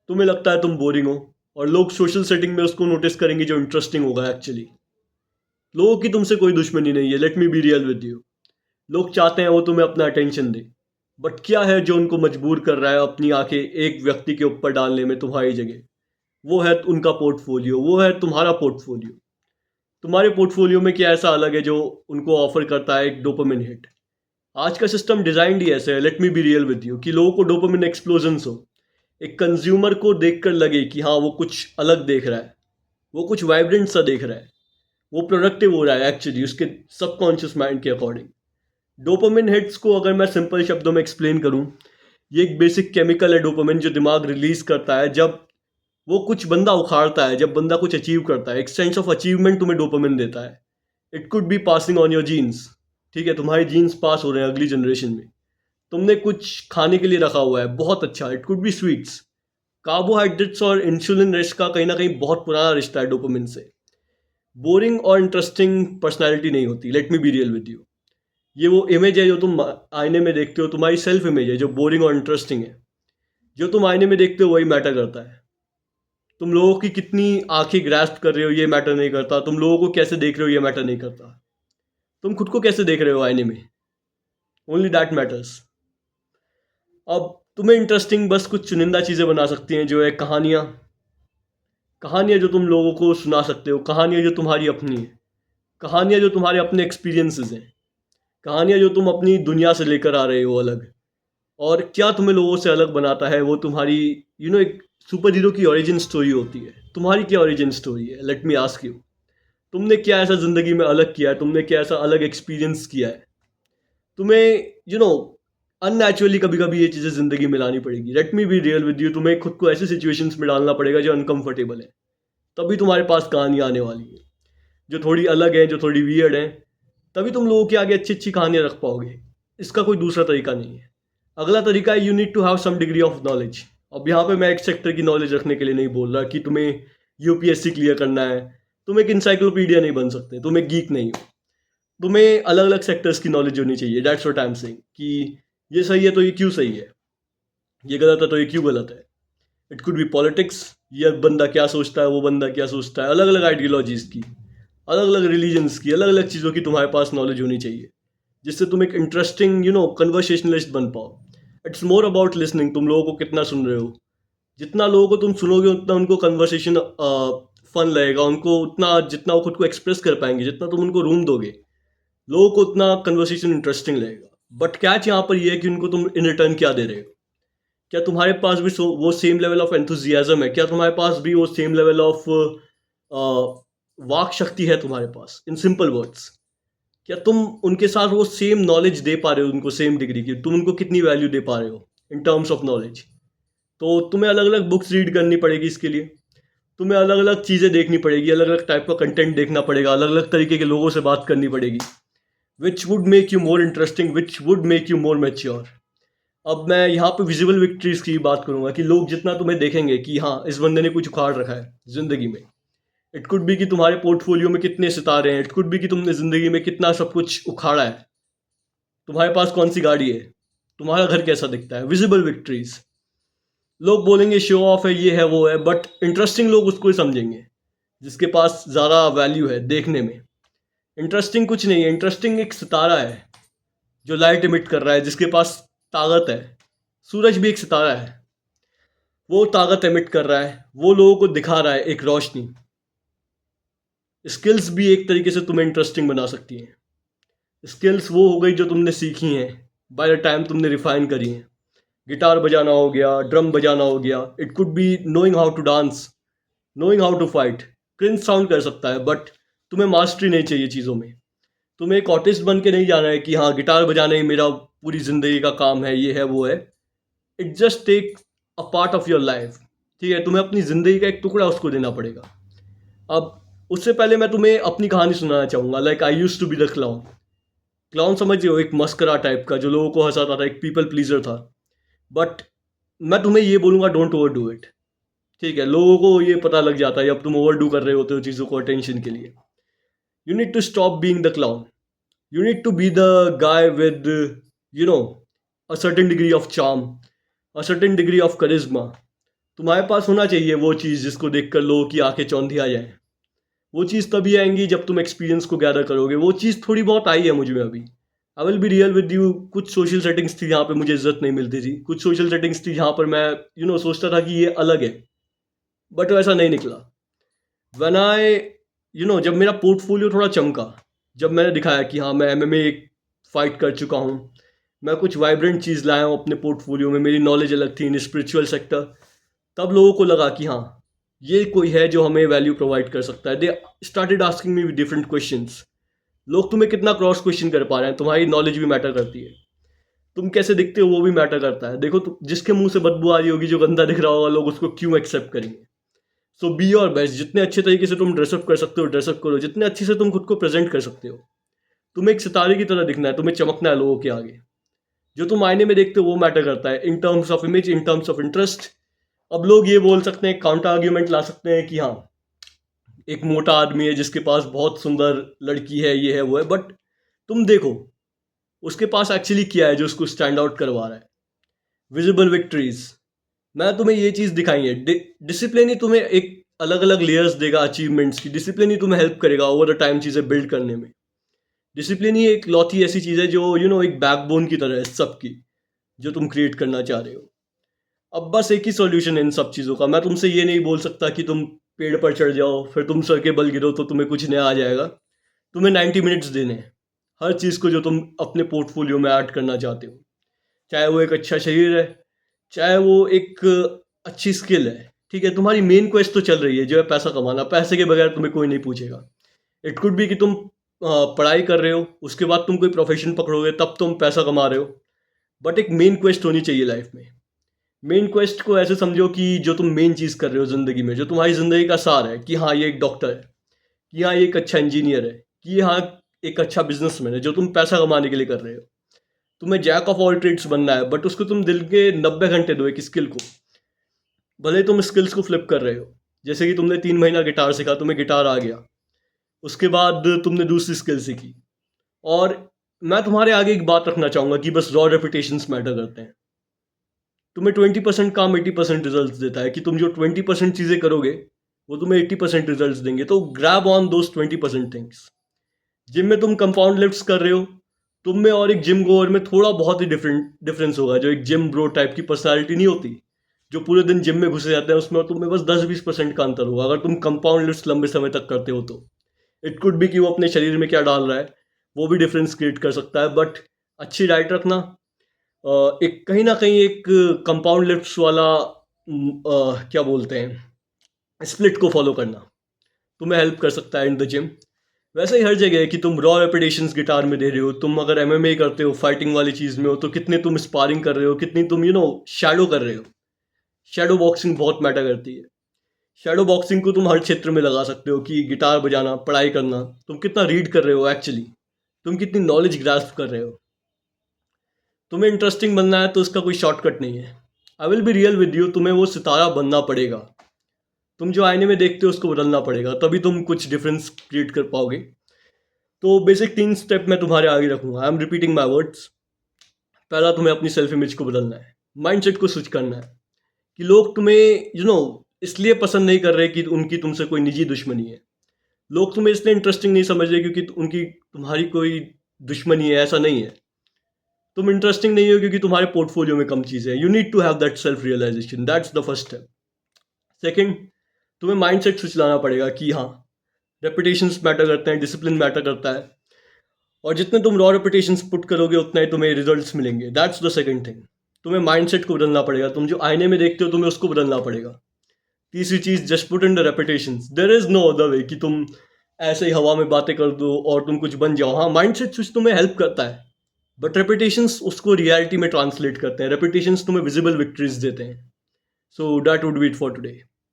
तुम्हें लगता है तुम बोरिंग हो, और लोग सोशल सेटिंग में उसको नोटिस करेंगे जो इंटरेस्टिंग होगा एक्चुअली। लोगों की तुमसे कोई दुश्मनी नहीं है, let me be real with you. लोग चाहते हैं वो तुम्हें अपना अटेंशन दे। बट क्या है जो उनको मजबूर कर रहा है अपनी आंखें एक व्यक्ति के ऊपर डालने में तुम्हारी जगह? वो है उनका पोर्टफोलियो, वो है तुम्हारा पोर्टफोलियो। तुम्हारे पोर्टफोलियो में क्या ऐसा अलग है जो उनको ऑफर करता है एक डोपामिन हिट? आज का सिस्टम डिजाइन ही ऐसे है, let me be real with you, कि लोगों को डोपामिन एक्सप्लोजन्स हो। एक कंज्यूमर को देखकर लगे कि हाँ वो कुछ अलग देख रहा है, वो कुछ वाइब्रेंट सा देख रहा है, वो प्रोडक्टिव हो रहा है एक्चुअली उसके सबकॉन्शियस माइंड के अकॉर्डिंग। डोपामिन हिट्स को अगर मैं सिंपल शब्दों में एक्सप्लेन करूं, ये एक बेसिक केमिकल है डोपामिन, जो दिमाग रिलीज करता है जब वो कुछ बंदा उखाड़ता है, जब बंदा कुछ अचीव करता है। एक सेंस ऑफ अचीवमेंट तुम्हें डोपामिन देता है। It could be passing on your genes. ठीक है, तुम्हारे जीन्स पास हो रहे हैं अगली जनरेशन में। तुमने कुछ खाने के लिए रखा हुआ है बहुत अच्छा, it could B sweets. Carbohydrates और इंसुलिन रेस्ट का कहीं ना कहीं बहुत पुराना रिश्ता है डोपामिन से। बोरिंग और इंटरेस्टिंग पर्सनैलिटी नहीं होती, let me be real with you. ये वो इमेज है जो तुम आईने में देखते हो, तुम्हारी सेल्फ इमेज है जो बोरिंग और इंटरेस्टिंग है। जो तुम आईने में देखते हो वही मैटर करता है। तुम लोगों की कितनी आंखें ग्रास्प कर रहे हो ये मैटर नहीं करता, तुम लोगों को कैसे देख रहे हो ये मैटर नहीं करता, तुम खुद को कैसे देख रहे हो आईने में, ओनली दैट मैटर्स। अब तुम्हें इंटरेस्टिंग बस कुछ चुनिंदा चीज़ें बना सकती हैं, जो है कहानियाँ। कहानियाँ जो तुम लोगों को सुना सकते हो, कहानियाँ जो तुम्हारी अपनी है, कहानियाँ जो तुम्हारे अपने एक्सपीरियंसेस हैं, कहानियाँ जो तुम अपनी दुनिया से लेकर आ रहे हो अलग। और क्या तुम्हें लोगों से अलग बनाता है, वो तुम्हारी एक सुपर हीरो की ओरिजिन स्टोरी होती है। तुम्हारी क्या ओरिजिन स्टोरी है, लेट मी आस्क यू। तुमने क्या ऐसा ज़िंदगी में अलग किया है, तुमने क्या ऐसा अलग एक्सपीरियंस किया है? तुम्हें अननेचुरली कभी कभी ये चीज़ें ज़िंदगी में लानी पड़ेगी, let me be real with you. तुम्हें खुद को ऐसी सिचुएशंस में डालना पड़ेगा जो अनकंफर्टेबल है, तभी तुम्हारे पास कहानियाँ आने वाली है जो थोड़ी अलग है, जो थोड़ी वियर्ड है। तभी तुम लोगों के आगे अच्छी अच्छी कहानियाँ रख पाओगे। इसका कोई दूसरा तरीका नहीं है। अगला तरीका है, you need to have some degree of knowledge. अब यहाँ पे मैं एक सेक्टर की नॉलेज रखने के लिए नहीं बोल रहा कि तुम्हें यूपीएससी क्लियर करना है। तुम एक इंसाइक्लोपीडिया नहीं बन सकते, तुम एक गीक नहीं हो। तुम्हें अलग अलग सेक्टर्स की नॉलेज होनी चाहिए। That's what I am saying, कि ये सही है तो ये क्यों सही है, ये गलत है तो ये क्यों गलत है। इट कुड बी पॉलिटिक्स, ये बंदा क्या सोचता है, वो बंदा क्या सोचता है, अलग अलग आइडियोलॉजीज़ की, अलग अलग रिलीजन्स की, अलग अलग चीज़ों की तुम्हारे पास नॉलेज होनी चाहिए, जिससे तुम एक इंटरेस्टिंग कन्वर्सेशनलिस्ट बन पाओ। इट्स मोर अबाउट लिसनिंग, तुम लोगों को कितना सुन रहे हो। जितना लोगों को तुम सुनोगे उतना उनको कन्वर्सेशन फन लगेगा, उनको उतना जितना वो खुद को एक्सप्रेस कर पाएंगे, जितना तुम उनको रूम दोगे, लोगों को उतना कन्वर्सेशन इंटरेस्टिंग लगेगा। बट कैच यहाँ पर यह है कि उनको तुम इन रिटर्न क्या दे रहे हो। क्या तुम्हारे पास भी वो सेम लेवल ऑफ एंथुजियाज्म है? क्या तुम्हारे पास भी वो सेम लेवल ऑफ वाक शक्ति है तुम्हारे पास? इन सिंपल वर्ड्स, क्या तुम उनके साथ वो सेम नॉलेज दे पा रहे हो, उनको सेम डिग्री की? तुम उनको कितनी वैल्यू दे पा रहे हो इन टर्म्स ऑफ नॉलेज? तो तुम्हें अलग अलग बुक्स रीड करनी पड़ेगी इसके लिए। तुम्हें अलग अलग चीज़ें देखनी पड़ेगी, अलग अलग टाइप का कंटेंट देखना पड़ेगा, अलग अलग तरीके के लोगों से बात करनी पड़ेगी, which would make you more interesting, which would make you more mature. अब मैं यहाँ पे विजिबल विक्ट्रीज की बात करूंगा, कि लोग जितना तुम्हें देखेंगे कि हाँ इस बंदे ने कुछ उखाड़ रखा है ज़िंदगी में। इट कुड बी कि तुम्हारे पोर्टफोलियो में कितने सितारे हैं, इट कुड बी कि तुमने ज़िंदगी में कितना सब कुछ उखाड़ा है, तुम्हारे पास कौन सी गाड़ी है, तुम्हारा घर कैसा दिखता है। Visible victories. लोग बोलेंगे शो ऑफ है, ये है वो है, बट इंटरेस्टिंग लोग उसको ही समझेंगे जिसके पास ज़्यादा वैल्यू है देखने में। इंटरेस्टिंग कुछ नहीं है, इंटरेस्टिंग एक सितारा है जो लाइट इमिट कर रहा है, जिसके पास ताकत है। सूरज भी एक सितारा है, वो ताकत एमिट कर रहा है, वो लोगों को दिखा रहा है एक रोशनी। स्किल्स भी एक तरीके से तुम्हें इंटरेस्टिंग बना सकती हैं। स्किल्स वो हो गई जो तुमने सीखी हैं, बाय द टाइम तुमने रिफाइन करी हैं। गिटार बजाना हो गया, ड्रम बजाना हो गया, it could be knowing how to dance, knowing how to fight. Cringe sound कर सकता है, बट तुम्हें मास्टरी नहीं चाहिए चीज़ों में। तुम्हें एक आर्टिस्ट बन के नहीं जाना है कि हाँ गिटार बजाना ही मेरा पूरी ज़िंदगी का काम है, ये है वो है। It just take a part of your life. ठीक है, तुम्हें अपनी ज़िंदगी का एक टुकड़ा उसको देना पड़ेगा। अब उससे पहले मैं तुम्हें अपनी कहानी सुनाना चाहूँगा। Like I use to be the clown. Clown समझ हो, एक मस्करा टाइप का जो लोगों को हंसाता था, एक पीपल प्लीजर था। बट मैं तुम्हें ये बोलूँगा, डोंट ओवर डू इट। ठीक है, लोगों को ये पता लग जाता है अब तुम ओवर डू कर रहे होते हो चीज़ों को अटेंशन के लिए। You need to stop being the clown. You need to be the guy with, you know, a certain degree of charm, a certain degree of charisma. तुम्हारे पास होना चाहिए वो चीज़ जिसको देखकर लोगों की आंखें चौंधी आ जाएं। वो चीज़ तभी आएंगी जब तुम एक्सपीरियंस को गैदर करोगे। वो चीज़ थोड़ी बहुत आई है मुझ में अभी। I will be real with you. कुछ सोशल सेटिंग्स थी जहाँ पे मुझे इज्जत नहीं मिलती थी, कुछ सोशल सेटिंग्स थी जहाँ पर मैं सोचता था कि ये अलग है, बट वैसा नहीं निकला। व्हेन आई जब मेरा पोर्टफोलियो थोड़ा चमका, जब मैंने दिखाया कि हाँ मैं एमएमए फाइट कर चुका हूँ, मैं कुछ वाइब्रेंट चीज़ लाया हूँ अपने पोर्टफोलियो में, मेरी नॉलेज अलग थी इन स्पिरिचुअल सेक्टर, तब लोगों को लगा कि हाँ ये कोई है जो हमें वैल्यू प्रोवाइड कर सकता है। They started asking me different questions. लोग तुम्हें कितना क्रॉस क्वेश्चन कर पा रहे हैं, तुम्हारी नॉलेज भी मैटर करती है, तुम कैसे दिखते हो वो भी मैटर करता है। देखो जिसके मुंह से बदबू आ रही होगी, जो गंदा दिख रहा होगा, लोग उसको क्यों एक्सेप्ट करेंगे। सो बी योर बेस्ट। जितने अच्छे तरीके से तुम ड्रेसअप कर सकते हो ड्रेसअप करो, जितने अच्छे से तुम खुद को प्रेजेंट कर सकते हो। तुम्हें एक सितारे की तरह दिखना है, तुम्हें चमकना है लोगों के आगे। जो तुम आईने में देखते हो वो मैटर करता है, in terms of image, in terms of interest. अब लोग ये बोल सकते हैं, काउंटर आर्ग्यूमेंट ला सकते हैं कि हाँ एक मोटा आदमी है जिसके पास बहुत सुंदर लड़की है, ये है वो है, बट तुम देखो उसके पास एक्चुअली क्या है जो उसको स्टैंड आउट करवा रहा है। Visible victories. मैं तुम्हें ये चीज़ दिखाई है। डिसिप्लिन ही तुम्हें एक अलग अलग लेयर्स देगा अचीवमेंट्स की। डिसिप्लिन ही तुम्हें हेल्प करेगा ओवर द टाइम चीज़ें बिल्ड करने में। डिसिप्लिन ही एक लौती ऐसी चीज़ है जो एक बैकबोन की तरह है सबकी, जो तुम क्रिएट करना चाह रहे हो। अब बस एक ही सॉल्यूशन है इन सब चीज़ों का। मैं तुमसे ये नहीं बोल सकता कि तुम पेड़ पर चढ़ जाओ फिर तुम सर के बल गिरो तो तुम्हें कुछ नया आ जाएगा। तुम्हें 90 मिनट्स देने हैं हर चीज़ को जो तुम अपने पोर्टफोलियो में ऐड करना चाहते हो। चाहे वो एक अच्छा शरीर है, चाहे वो एक अच्छी स्किल है, ठीक है। तुम्हारी मेन क्वेस्ट तो चल रही है जो है पैसा कमाना। पैसे के बगैर तुम्हें कोई नहीं पूछेगा। इट कुड बी कि तुम पढ़ाई कर रहे हो, उसके बाद तुम कोई प्रोफेशन पकड़ोगे तब तुम पैसा कमा रहे हो, बट एक मेन क्वेस्ट होनी चाहिए लाइफ में। मेन क्वेस्ट को ऐसे समझो कि जो तुम मेन चीज़ कर रहे हो ज़िंदगी में, जो तुम्हारी ज़िंदगी का सार है, कि हाँ ये एक डॉक्टर है, कि हाँ ये एक अच्छा इंजीनियर है, कि हाँ एक अच्छा बिजनेसमैन है, जो तुम पैसा कमाने के लिए कर रहे हो। तुम्हें जैक ऑफ ऑल ट्रेड्स बनना है, बट उसको तुम दिल के 90 घंटे दो एक स्किल को। भले तुम स्किल्स को फ्लिप कर रहे हो, जैसे कि तुमने 3 महीना गिटार सीखा, तुम्हें गिटार आ गया, उसके बाद तुमने दूसरी स्किल सीखी। और मैं तुम्हारे आगे एक बात रखना चाहूँगा कि बस रॉ रेपुटेशंस मैटर करते हैं। तुम्हें 20% काम 80% रिजल्ट देता है, कि तुम जो 20% चीज़ें करोगे वो तुम्हें 80% रिजल्ट देंगे। तो grab on those 20% things. Gym में तुम कंपाउंड लिफ्ट्स कर रहे हो, तुम में और एक जिम गोअर में थोड़ा बहुत ही डिफरेंस होगा। जो एक जिम ब्रो टाइप की पर्सनालिटी नहीं होती, जो पूरे दिन जिम में घुसे जाते हैं, उसमें और तुम में बस 10-20% का अंतर होगा। अगर तुम कंपाउंड लिफ्ट्स लंबे समय तक करते हो तो इट कुड बी कि वो अपने शरीर में क्या डाल रहा है वो भी डिफरेंस क्रिएट कर सकता है। बट अच्छी डाइट रखना, एक कहीं ना कहीं एक कंपाउंड लिफ्ट्स वाला क्या बोलते हैं, स्प्लिट को फॉलो करना तुम्हें हेल्प कर सकता है इन द जिम। वैसे ही हर जगह है कि तुम रॉ रेपिटेशंस गिटार में दे रहे हो, तुम अगर एमएमए करते हो, फाइटिंग वाली चीज़ में हो, तो कितने तुम स्पारिंग कर रहे हो, कितनी तुम शैडो कर रहे हो। शैडो बॉक्सिंग बहुत मैटर करती है। शैडो बॉक्सिंग को तुम हर क्षेत्र में लगा सकते हो, कि गिटार बजाना, पढ़ाई करना, तुम कितना रीड कर रहे हो एक्चुअली, तुम कितनी नॉलेज ग्रास्प कर रहे हो। तुम्हें इंटरेस्टिंग बनना है तो इसका कोई शॉर्टकट नहीं है। I will be real with you, तुम्हें वो सितारा बनना पड़ेगा। तुम जो आईने में देखते हो उसको बदलना पड़ेगा, तभी तुम कुछ डिफरेंस क्रिएट कर पाओगे। तो बेसिक 3 स्टेप मैं तुम्हारे आगे रखूंगा। I am repeating my words. पहला, तुम्हें अपनी सेल्फ इमेज को बदलना है, माइंडसेट को स्विच करना है, कि लोग तुम्हें इसलिए पसंद नहीं कर रहे कि उनकी तुमसे कोई निजी दुश्मनी है। लोग तुम्हें इसलिए इंटरेस्टिंग नहीं समझ रहे क्योंकि उनकी तुम्हारी कोई दुश्मनी है, ऐसा नहीं है। तुम इंटरेस्टिंग नहीं हो क्योंकि तुम्हारे पोर्टफोलियो में कम चीज़ें हैं। You need to have that self realisation, that's the first step. Second, तुम्हें माइंडसेट स्विच लाना पड़ेगा कि हाँ रेपुटेशंस मैटर करते हैं, डिसिप्लिन मैटर करता है, और जितने तुम रॉ रेपुटेशंस पुट करोगे उतना ही तुम्हें रिजल्ट्स मिलेंगे। That's the second thing. तुम्हें माइंडसेट को बदलना पड़ेगा, तुम जो आईने में देखते हो तुम्हें उसको बदलना पड़ेगा। तीसरी चीज़, just put in the reputations, there is no other way कि तुम ऐसे ही हवा में बातें कर दो और तुम कुछ बन जाओ। हाँ, माइंडसेट स्विच तुम्हें हेल्प करता है, बट रेपुटेशंस उसको रियलिटी में ट्रांसलेट करते हैं। रेपुटेशंस तुम्हें विजिबल विक्ट्रीज देते हैं। So that would be it for today.